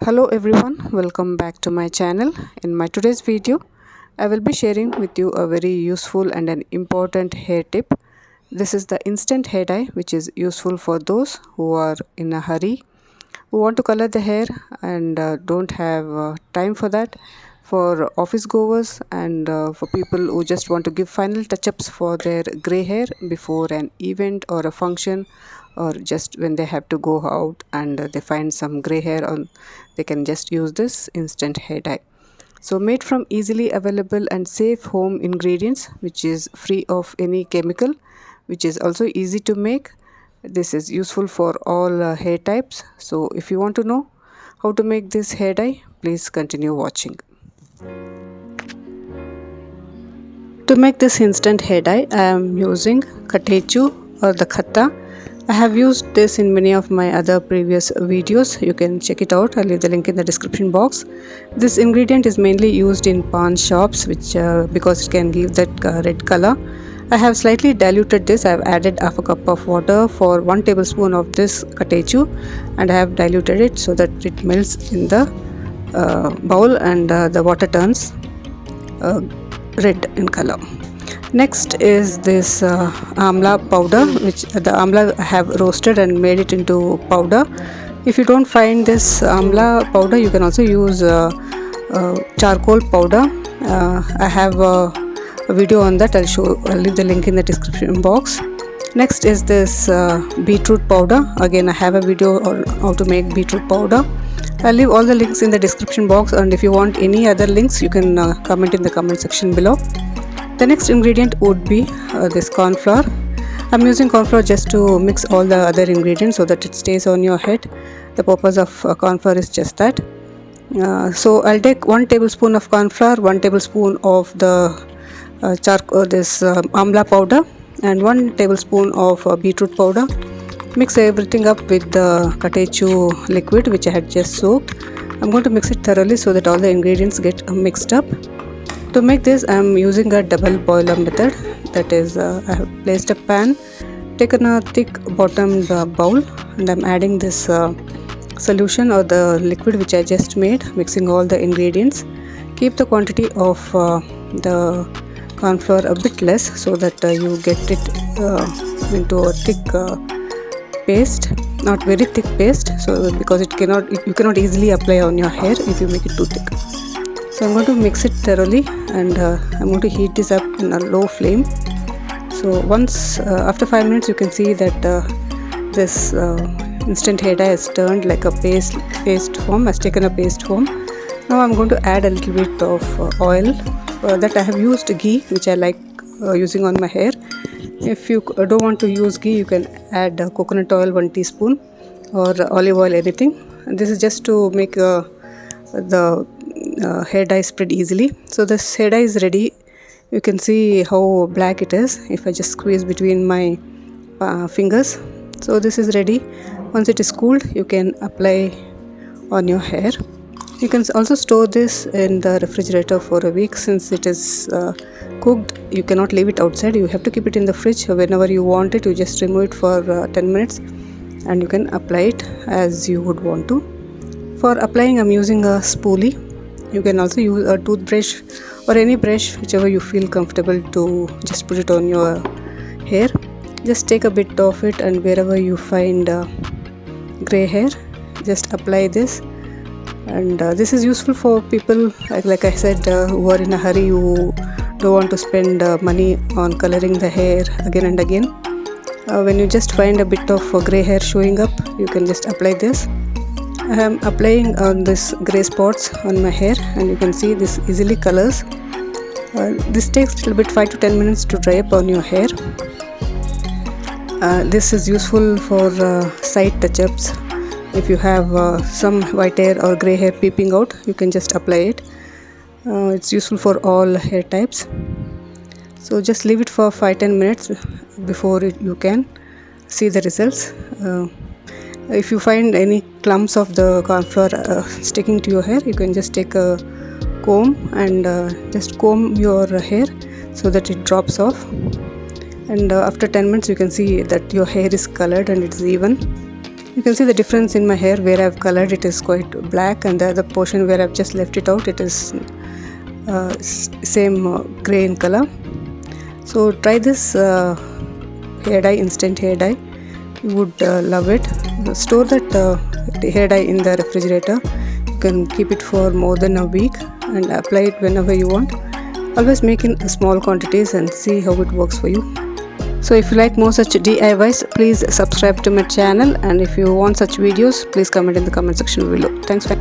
Hello everyone, welcome back to my channel. In my today's video, I will be sharing with you a very useful and an important hair tip. This is the instant hair dye, which is useful for those who are in a hurry, who want to color the hair and don't have time for that, for office goers and for people who just want to give final touch-ups for their gray hair before an event or a function, or just when they have to go out and they find some gray hair on, they can just use this instant hair dye. So made from easily available and safe home ingredients, which is free of any chemical, which is also easy to make. This is useful for all hair types. So if you want to know how to make this hair dye, please continue watching. To make this instant hair dye, I am using Katechu or the Khatta. I have used this in many of my other previous videos. You can check it out. I'll leave the link in the description box. This ingredient is mainly used in pawn shops, which because it can give that red color. I have slightly diluted this. I have added half a cup of water for 1 tablespoon of this Katechu, and I have diluted it so that it melts in the bowl and the water turns red in color. Next is this amla powder, which the amla I have roasted and made it into powder. If you don't find this amla powder, you can also use charcoal powder. I have a video on that. I'll leave the link in the description box. Next is this beetroot powder. Again, I have a video on how to make beetroot powder. I'll leave all the links in the description box, and if you want any other links, you can comment in the comment section below. The next ingredient would be this corn flour. I'm using corn flour just to mix all the other ingredients so that it stays on your head. The purpose of corn flour is just that. So I'll take 1 tablespoon of corn flour, 1 tablespoon of the amla powder, and 1 tablespoon of beetroot powder. Mix everything up with the Katechu liquid which I had just soaked. I'm going to mix it thoroughly so that all the ingredients get mixed up. To make this, I am using a double boiler method. That is, I have placed a pan, taken a thick bottomed bowl, and I am adding this solution or the liquid which I just made, mixing all the ingredients. Keep the quantity of the corn flour a bit less so that you get it into a thick paste, not very thick paste, so because you cannot easily apply on your hair if you make it too thick. So I'm going to mix it thoroughly, and I'm going to heat this up in a low flame. So once after 5 minutes, you can see that this instant hair dye has turned like a paste form, has taken a paste form. Now I'm going to add a little bit of oil. That I have used ghee, which I like using on my hair. If you don't want to use ghee, you can add coconut oil 1 teaspoon or olive oil, anything. And this is just to make the hair dye spread easily. So this hair dye is ready. You can see how black it is if I just squeeze between my fingers. So this is ready. Once it is cooled, you can apply on your hair. You can also store this in the refrigerator for a week. Since it is cooked, you cannot leave it outside. You have to keep it in the fridge. Whenever you want it, you just remove it for 10 minutes and you can apply it as you would want to. For applying, I'm using a spoolie. You can also use a toothbrush or any brush, whichever you feel comfortable to just put it on your hair. Just take a bit of it, and wherever you find gray hair, just apply this. And this is useful for people like I said, who are in a hurry, who don't want to spend money on coloring the hair again and again. When you just find a bit of gray hair showing up, you can just apply this. I am applying on this gray spots on my hair, and you can see this easily colors. This takes a little bit 5 to 10 minutes to dry up on your hair. This is useful for side touch-ups. If you have some white hair or gray hair peeping out, you can just apply it. It's useful for all hair types. So just leave it for 5-10 minutes before you can see the results. If you find any clumps of the corn flour sticking to your hair, you can just take a comb and just comb your hair so that it drops off. And after 10 minutes, you can see that your hair is colored and it's even. You can see the difference in my hair. Where I've colored it is quite black, and the other portion where I've just left it out, it is same gray in color. So try this hair dye, instant hair dye. You would love it. Store that hair dye in the refrigerator. You can keep it for more than a week and apply it whenever you want. Always make in small quantities and see how it works for you. So if you like more such DIYs, please subscribe to my channel, and if you want such videos, please comment in the comment section below. Thanks for